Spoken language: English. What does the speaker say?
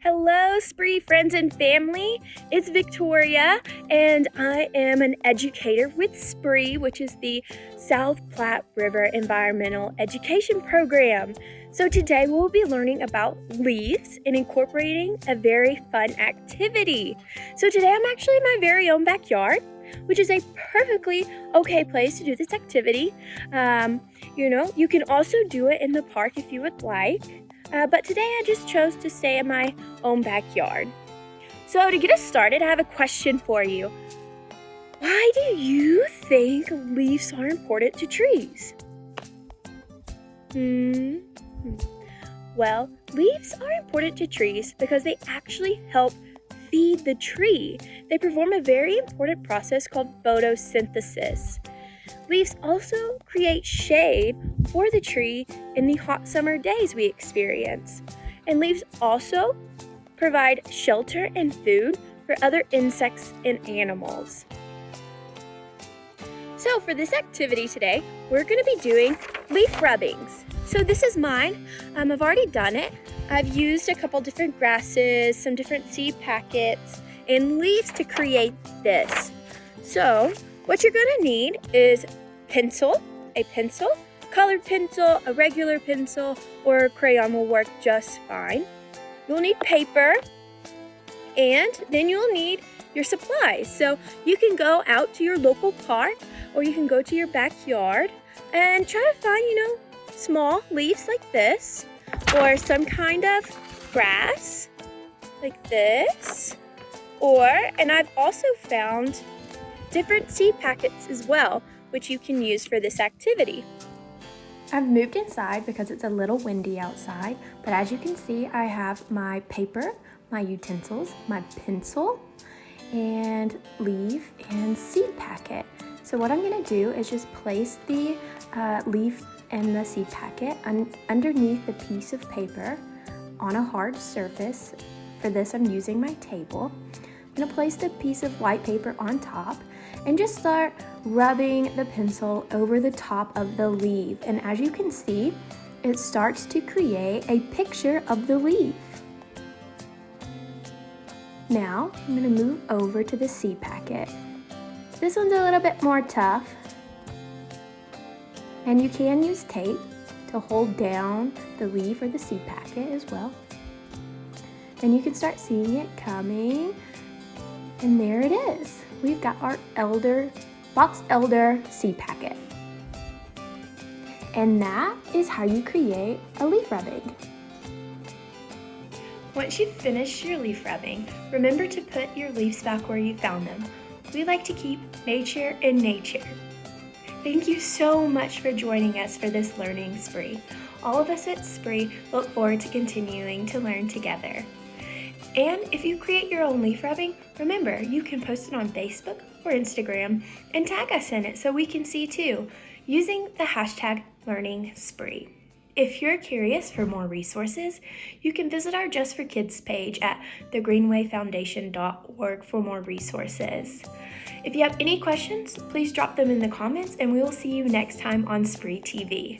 Hello, Spree friends and family. It's Victoria, and I am an educator with Spree, which is the South Platte River Environmental Education Program. So today we'll be learning about leaves and incorporating a very fun activity. So today I'm actually in my very own backyard, which is a perfectly okay place to do this activity. You can also do it in the park if you would like. But today I just chose to stay in my own backyard. So to get us started, I have a question for you. Why do you think leaves are important to trees? Well, leaves are important to trees because they actually help feed the tree. They perform a very important process called photosynthesis. Leaves also create shade for the tree in the hot summer days we experience. And leaves also provide shelter and food for other insects and animals. So for this activity today, we're going to be doing leaf rubbings. So this is mine. I've already done it. I've used a couple different grasses, some different seed packets, and leaves to create this. So what you're going to need is a pencil, colored pencil, a regular pencil, or a crayon will work just fine. You'll need paper, and then you'll need your supplies. So you can go out to your local park, or you can go to your backyard and try to find, small leaves like this, or some kind of grass like this, and I've also found different seed packets as well, which you can use for this activity. I've moved inside because it's a little windy outside, but as you can see, I have my paper, my utensils, my pencil, and leaf and seed packet. So what I'm going to do is just place the leaf and the seed packet underneath a piece of paper on a hard surface. For this, I'm using my table. I'm going to place the piece of white paper on top and just start rubbing the pencil over the top of the leaf. And as you can see, it starts to create a picture of the leaf. Now, I'm going to move over to the seed packet. This one's a little bit more tough. And you can use tape to hold down the leaf or the seed packet as well. And you can start seeing it coming. And there it is. We've got our box elder seed packet. And that is how you create a leaf rubbing. Once you've finished your leaf rubbing, remember to put your leaves back where you found them. We like to keep nature in nature. Thank you so much for joining us for this learning spree. All of us at Spree look forward to continuing to learn together. And if you create your own leaf rubbing, remember you can post it on Facebook or Instagram and tag us in it so we can see too, using the hashtag #LearningSpree. If you're curious for more resources, you can visit our Just for Kids page at thegreenwayfoundation.org for more resources. If you have any questions, please drop them in the comments and we will see you next time on Spree TV.